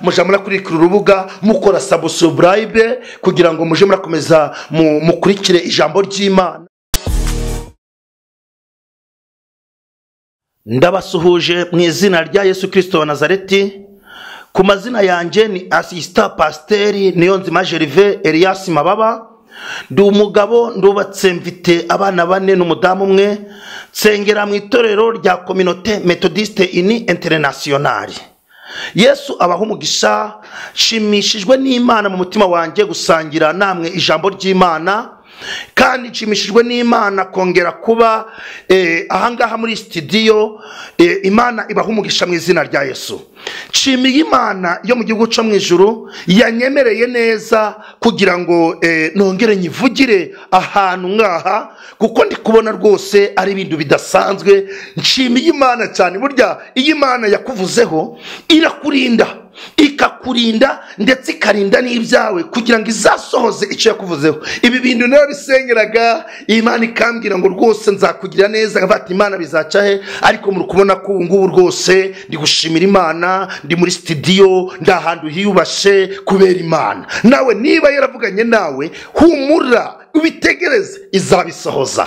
muje murakurikira urubuga mukora subscribe kugira ngo muje murakomeza mukurikire ijambo ry'Imana. Ndabasuhuje mu izina rya Yesu Kristo wa Nazareti. Ku mazina yanjye ni Assistant Pasteur Niyonzima Gervais Elias Mababa. Ndi umugabo ndubatse mfite abana 4 n'umudamu umwe, nsengera mu itorero rya Communauté Methodiste Unie Internationale. Yesu abaho umugisha, shimishijwe n'Imana mu mutima wanjye gusangira namwe ijambo ry'Imana, kandi nshimishijwe n'Imana kongera kuba ahangaha muri studio. Imana ibaho umugisha mu izina rya Yesu. Nshimiye Imana yo mu gihugu cyo mu ijuru yanyemereye neza kugira ngo nongere nyivugire ahantu ngaha, kuko ndi kubona rwose ari ibintu bidasanzwe. Nshimiye Imana cyane. Burya iyo Imana yakuvuzeho irakurinda, ikakurinda ndetse ikarinda n'ibyawe kugira ngo izasohoze icyo yakuvuzeho. Ibi bintu nayo bisengeraga Imana ikambwira ngo rwose nzakugira neza, ngafata Imana bizaca he, ariko muri kubona ko ngubu rwose ndi gushimira Imana, ndi muri studio ndahandu hiyubashe kubera Imana. Nawe niba yaravuganye nawe, humura ubitegereze izabisohoza.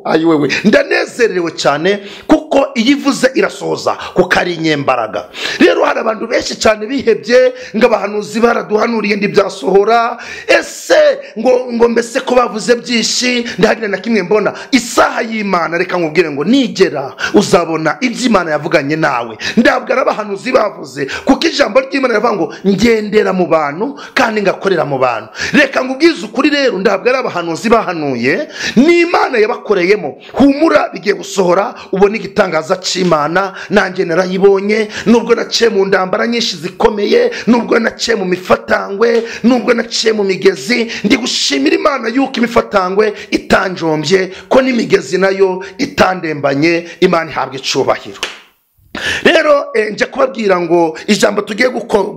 Ayi wewe ndanezerewe cyane kuko iyivuze irasohoza kuko ari inyembaraga. Rero hari abantu benshi cyane bihebye ngo abahanuzi baraduhanuriye ndi byasohora, ese ngo mbese ko bavuze byinshi ndahagire na kimwe mbona. Isaha y'Imana reka nkubwire ngo nigera uzabona iby'Imana yavuganye nawe. Ndabwo ari abahanuzi bavuze, kuko ijambo ry'Imana rivuga ngo ngendera mu bantu kandi ngakorera mu bantu. Reka ngubwize ukuri rero, ndabwo ari abahanuzi bahanuye, ni Imana bakoreyemo. Humura bigiye gusohora, ubone igitangaza cy'Imana. Nanjye narayibonye, nubwo naciye mu ndambara nyinshi zikomeye, nubwo naciye mu mifatangwe, nubwo naciye mu migezi. Ndi gushimira Imana yuko imifatangwe itanjombye, ko n'imigezi nayo itandembanye. Imana ihabwe icubahiro. Rero nje kubabwira ngo ijambo tugiye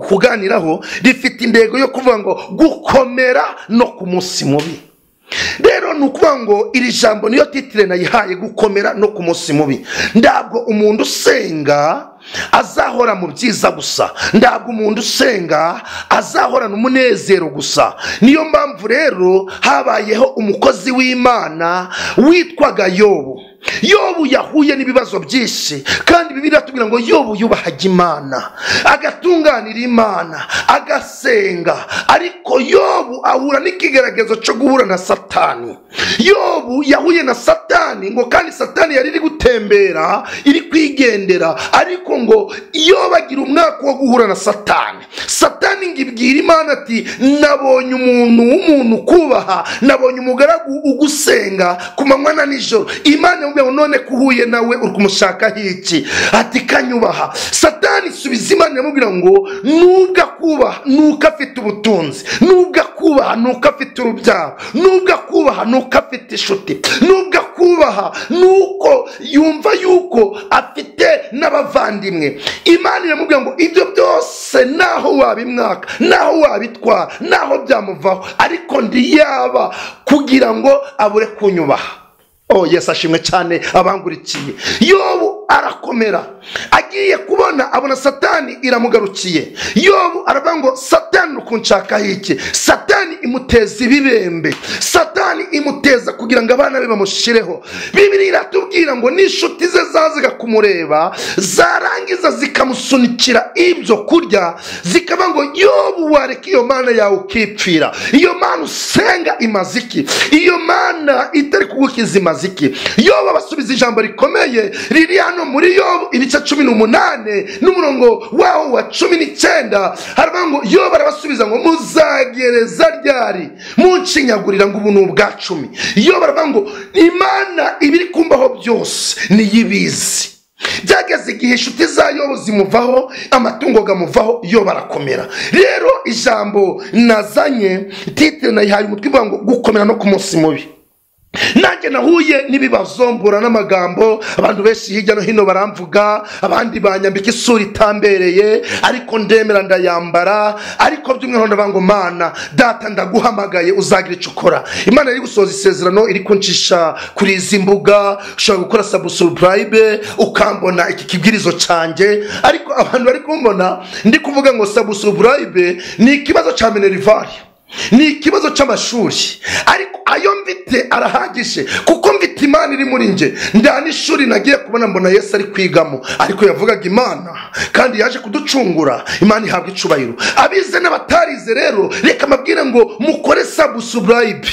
kuganiraho rifite intego yo kuvuga ngo gukomera no ku munsi mubi. Rero nukuvuga ngo iri jambo niyo titire nayihaye, gukomera no ku munsi mubi. Ndabwo umuntu usenga azahora mu byiza gusa, ndabwo umuntu usenga azahorana umunezero gusa. Niyo mpamvu rero habayeho umukozi w'Imana witwaga Yobu. Yobu yahuye n'ibibazo byinshi, kandi Bibiliya tubwira ngo Yobu yubahaga Imana, agatunganira Imana, agasenga. Ariko Yobu ahura n'ikigeragezo cyo guhura na Satani. Yobu yahuye na Satani, ngo kandi Satani yari iri gutembera, iri kwigendera, ariko ngo Yobu agira umwaka wo guhura na Satani. Satani ngibwira Imana ati nabonye umuntu w'umuntu kubaha, nabonye umugaragu ugusenga ku manywa na nijoro. Imana none kuhuye nawe uri kumushaka hiki? Ati kanyubaha. Satani subiza Imana yamubwira ngo nubwo akubaha nuko afite ubutunzi, nubwo akubaha nuko afite urubyaro, nubwo akubaha nuko afite inshuti, nubwo akubaha nuko yumva yuko afite n'abavandimwe. Imana iramubwira ngo ibyo byose naho wabimwaka, naho wabitwara, naho byamuvaho, ariko ndiyaba kugira ngo abure kunyubaha. Yesu ashimwe cyane abangurikiye. Yobu arakomera, agiye kubona abona Satani iramugarukiye. Yobu aravuga ngo Satani ukunshaka hiki? Satani imuteza ibibembe, Satani imuteza kugira ngo abana be bamushireho. Bibiliya iratubwira ngo n'inshuti ze zaziga kumureba, zarangiza zikamusunikira ibyo kurya, zikavuga ngo Yobu wareka iyo Mana yawe ukipfira. Iyo Mana usenga imaziki, iyo Mana itari kugukiza imaziki. Yobu abasubiza ijambo rikomeye riri hano muri Yobu ibice 18 n'umurongo waho wa 19. haravuga ngo Yobu arabasubiza ngo muzagereza ryari muncinyagurira ngo ubuntu bwa 10. Yobu aravuga ngo Imana ibiri kumbaho byose niyibizi. Byageze igihe inshuti za Yobu zimuvaho, amatungo gamuvaho, Yobu arakomera. Rero ijambo nazanye titire nayihaye umutwe ngo gukomera no ku munsi mubi. Nanjye nanjye nahuye n'ibibazo mbura n'amagambo, abantu benshi hirya no hino baramvuga, abandi banyambika isura itambereye, ariko ndemera ndayambara. Ariko by'umwihariko ndavuga ngo Mana data ndaguhamagaye uzagira icyo ukora. Imana iri gusoza isezerano, iri kuncisha kuri izi mbuga, ushobora gukora subscribe ukambona iki kibwirizo cyanjye. Ariko abantu bari kumbona ndi kuvuga ngo subscribe ni ikibazo cya minerivare, ni ikibazo cy'amashuri, ariko ayo mfite arahagije kuko mfite Imana iri muri nje. Ndani ishuri nagiye kubona mbona Yesu ari kwigamo, ariko yavugaga Imana kandi yaje kuducungura. Imana ihabwa icubahiro. Abize n'abatarize rero reka mabwire ngo mukore subscribe,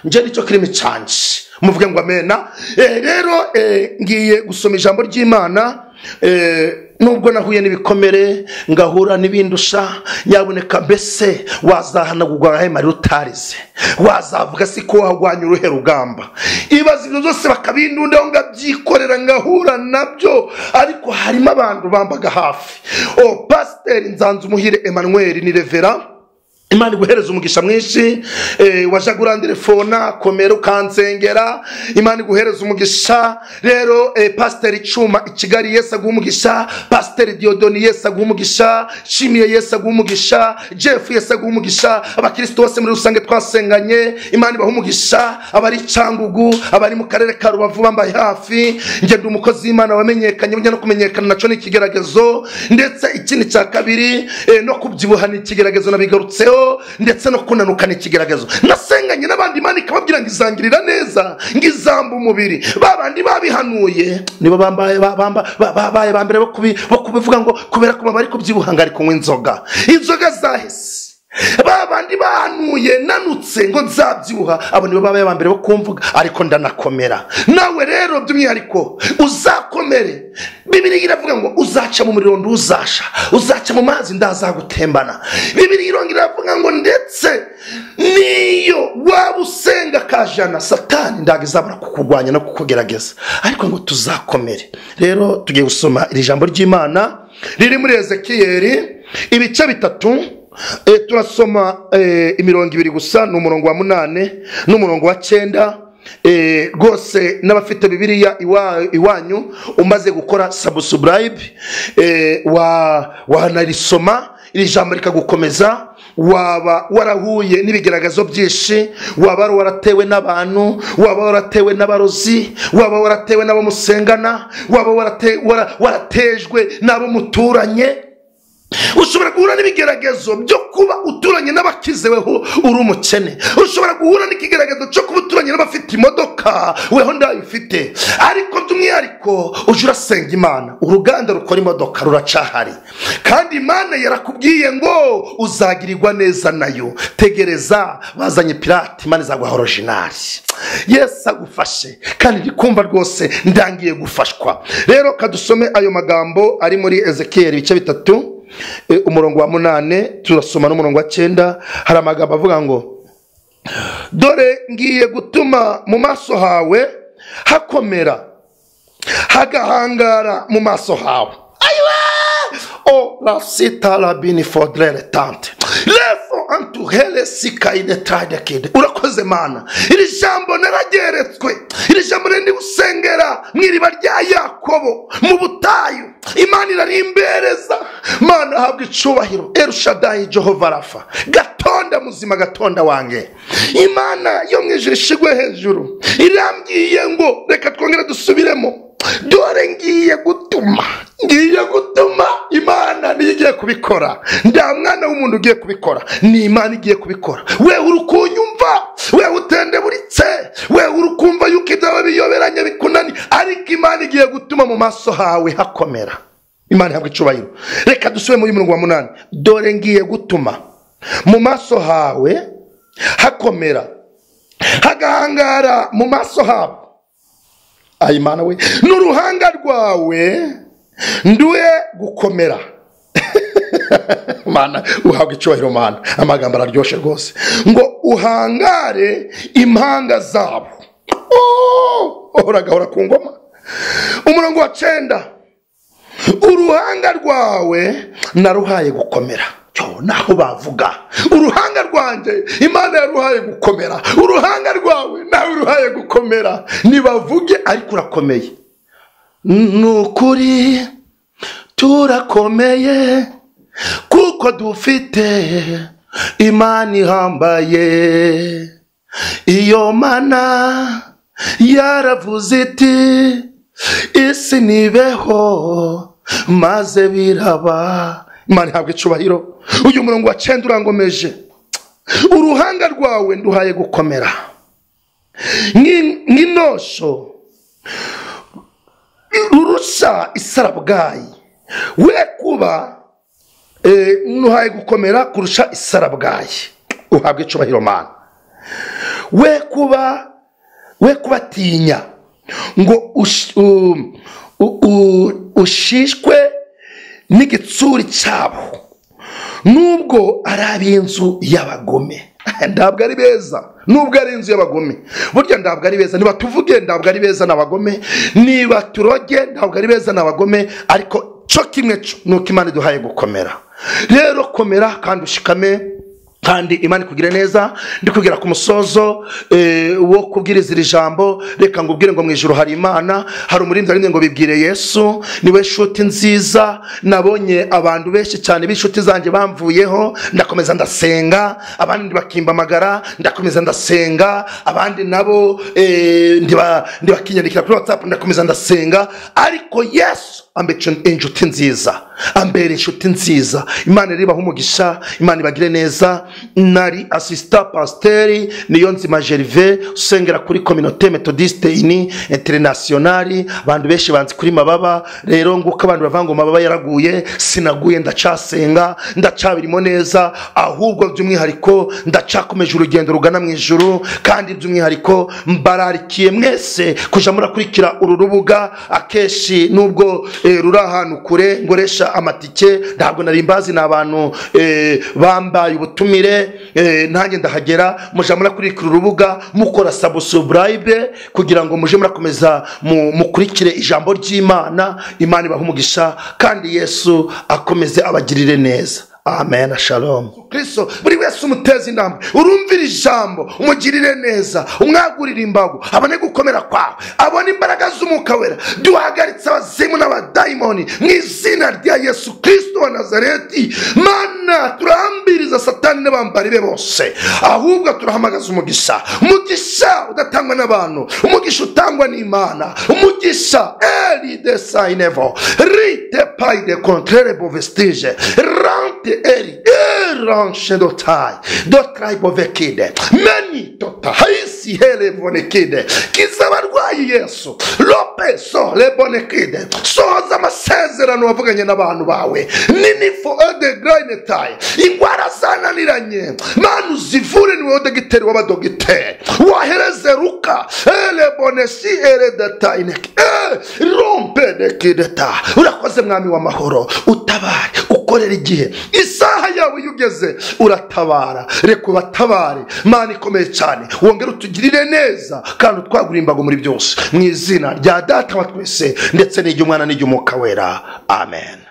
nje nicyo kirimi canje, muvuge ngo amena. Rero ngiye gusoma ijambo ry'Imana. Nubwo nahuye n'ibikomere ngahura n'ibindusha, nyaboneka mbese wazahanagurwa ahema rutarize, wazavuga si ko wagwanya uruhe rugamba. Ibaza ibyo byose bakabindundaho ngabyikorera ngahura nabyo, ariko harimo abantu bambaga hafi. Pasiteri Nzanzumuhire Emmanuel ni revera, Imana iguhereza umugisha mwinshi. Waje gurandirefona komera ukansengera, Imana iguhereza umugisha. Rero Pasiteri Cuma i Kigali, Yesu aguha umugisha. Pasiteri Diodoni, Yesu aguha umugisha. Shimiye, Yesu aguha umugisha. Jeff, Yesu aguha umugisha. Abakristo bose muri rusange twasenganye, Imana ibaha umugisha. Abari Cyangugu, abari mu karere ka Rubavu bambaye hafi, nge ndi umukozi w'Imana wamenyekanye, burya no kumenyekana naco ni ikigeragezo. Ndetse ikindi cya kabiri no kubyibuha ni ikigeragezo nabigarutseho, ndetse no kunanuka ni ikigeragezo. Nasenganye n'abandi, Imana ikababwira ngo izangirira neza, ngo izamba umubiri. Babandi babihanuye nibo bambaye bambere bo kubivuga ngo kubera ko bari kubyibuha ngari kunywa inzoga zahise. Babandi bahanuye nanutse ngo nzabyibuha, abo nibo babaye bambere bo kumvuga, ariko ndanakomera. Nawe rero by'umwihariko uzakomere. Bibiliya iravuga ngo uzaca mu muriro nduzasha, uzaca mu mazi ndazagutembana. Bibiliya irongera iravuga ngo ndetse niyo waba usenga kajana, Satani ndaga izabura kukurwanya no kukugerageza, ariko ngo tuzakomere. Rero tugiye gusoma iri jambo ry'Imana riri muri Ezekiyeli ibice bitatu. Turasoma imirongo ibiri gusa, n'umurongo wa 8 n'umurongo wa 9. Rwose n'abafite Bibiliya iwanyu umaze gukora subscribe wanarisoma iri jambo rikagukomeza. Waba warahuye n'ibigeragazo byinshi, waba waratewe n'abantu, waba waratewe n'abarozi, waba waratewe n'abo musengana, waba waratejwe n'abo muturanye. Ushobora guhura n'ibigeragezo byo kuba uturanye n'abakizeweho uri umukene. Ushobora guhura n'ikigeragezo cyo kuba uturanye n'abafite imodoka weho ndayifite. Ariko by'umwihariko uje urasenga Imana, uruganda rukora imodoka ruracahari, kandi Imana yarakubwiye ngo uzagirirwa neza nayo. Tegereza, bazanye pirate, Imana izaguha original. Yesu agufashe kandi ndikumva rwose ndangiye gufashwa. Rero kadusome ayo magambo ari muri Ezekiyeli ibice bitatu, umurongo wa 8 turasoma n'umurongo wa 9. Hari amagambo avuga ngo dore ngiye gutuma mu maso hawe hakomera, hagahangara mu maso hawe. La sita la bini fodrele tante lefo antu hele sika ide tradekide. Urakoze Mana, iri jambo narageretswe, iri jambo ndi gusengera mwiriba rya Yakobo mu butayu. Imana irarimbereza. Mana habwa icubahiro. Erushadai Jehova Rafa, gatonda muzima, gatonda wange. Imana yo mwijuru ishigwe hejuru irambwiye ngo reka twongere dusubiremo. Dore ngiye gutuma Imana niyo igiye kubikora. Nda mwana w'umuntu ugiye kubikora, ni Imana igiye kubikora. We urukunyumva, we utende buritse, we urukumva yuko ibyawe biyoberanye bikunani, ariko Imana igiye gutuma mu maso hawe hakomera. Imana ihabwa icubahiro. Reka dusube muri umurongo wa 8. Dore ngiye gutuma mu maso hawe hakomera, hagahangara mu maso hawe. Imana we, n'uruhanga rwawe nduye gukomera. Mana uhabwa icubahiro Mana, amagambo araryoshe rwose ngo uhangare impanga zabo. Uragahora ku ngoma. Umurongo wa 9, uruhanga rwawe naruhaye gukomera. naho bavuga. Uruhanga rwanjye Imana yaruhaye gukomera, uruhanga rwawe nawe ruhaye gukomera. Nibavuge ariko urakomeye. Nukuri turakomeye kuko dufite Imana ihambaye. Iyo Mana yaravuze iti isi nibeho maze biraba. Imana ihabwe icubahiro. Uyu murongo wa 9 urangomeje. Uruhanga rwawe nduhaye gukomera nk'inosho rurusha isarabwayi. We kuba nduhaye gukomera kurusha isarabwayi. Uhabwe icubahiro Mana. We kuba tinya ngo ushishwe n'igitsuri cyabo nubwo ari ab'inzu y'abagome. Ndabwo ari beza nubwo ari inzu y'abagome. Burya ndabwo ari beza. Niba tuvuge ndabwo ari beza n'abagome, niba turoge ndabwo ari beza n'abagome, ariko cyo kimwe cyo nuko Imana iduhaye gukomera. Rero komera kandi ushikame, kandi Imana ikugire neza. Ndikubwira ku musozo wo kubwiriza iri jambo, reka ngubwire ngo mu ijuru hari Imana, hari umurinzi ari ngo bibwire Yesu. Niwe nshuti nziza. Nabonye abantu benshi cyane b'inshuti zanjye bamvuyeho, ndakomeza ndasenga. Abandi bakimba amagara, ndakomeza ndasenga. Abandi nabo ndibakinyandikira kuri WhatsApp, ndakomeza ndasenga. Ariko Yesu ambere inshuti nziza, ambere inshuti nziza. Imana ribaho umugisha, Imana ibagire neza. Nari assistant pasteur Niyonzima Gervais, usengera kuri communauté méthodiste ini internationale. Abantu benshi banzi kuri Mababa. Rero nguko abantu bavango Mababa yaraguye, sinaguye, ndacasenga, ndacabirimo neza. Ahubwo by'umwihariko ndacakomeje urugendo rugana mu ijuru. Kandi by'umwihariko mbararikiye mwese kuja murakurikira uru rubuga. Akeshi nubwo ruri ahantu kure ngoresha amatike, ntabwo nari mbazi n'abantu bambaye ubutumire. Nanjye ndahagera, muja murakurikira urubuga mukora subscribe kugira ngo muje murakomeza mukurikire ijambo ry'Imana. Imana ibaha umugisha kandi Yesu akomeze abagirire neza. Amen. Shalom. Kristo buri wese umuteza intambwe, urumvira ijambo, umugirire neza, umwagurira imbago, abone gukomera kwawe, abone imbaraga z'Umwuka Wera. Duhagaritse abazimu n'abadayimoni mu izina rya Yesu Kristo wa Nazareti. Mana, turambiriza Satani n'abambari be bose, ahubwo turahamagaza umugisha. Umugisha udatangwa n'abantu, umugisha utangwa n'Imana. Umugisha eri de sainevo rite pai de contraire bovestige rante eri ranche dotai dotrai bovekide meni tota haisi hele bonekide kizabarwayi Yesu lopeso le bonekide soza amasezerano wavuganye n'abantu bawe ninifo de grainetai ingwara zananiranye manu zivure ni wowe dogiteri w'abadogiteri wahereze ruka ele bonesi ele dataine rompe de kideta. Urakoze mwami w'amahoro, utabare ukorera igihe isaha yawe yugeze, uratabara. Reka ubatabare Mana ikomeye cyane, wongere utugirire neza kandi utwagura imbago muri byose, mu izina rya Data wa twese ndetse n'iry'Umwana n'iry'Umwuka Wera. Amen.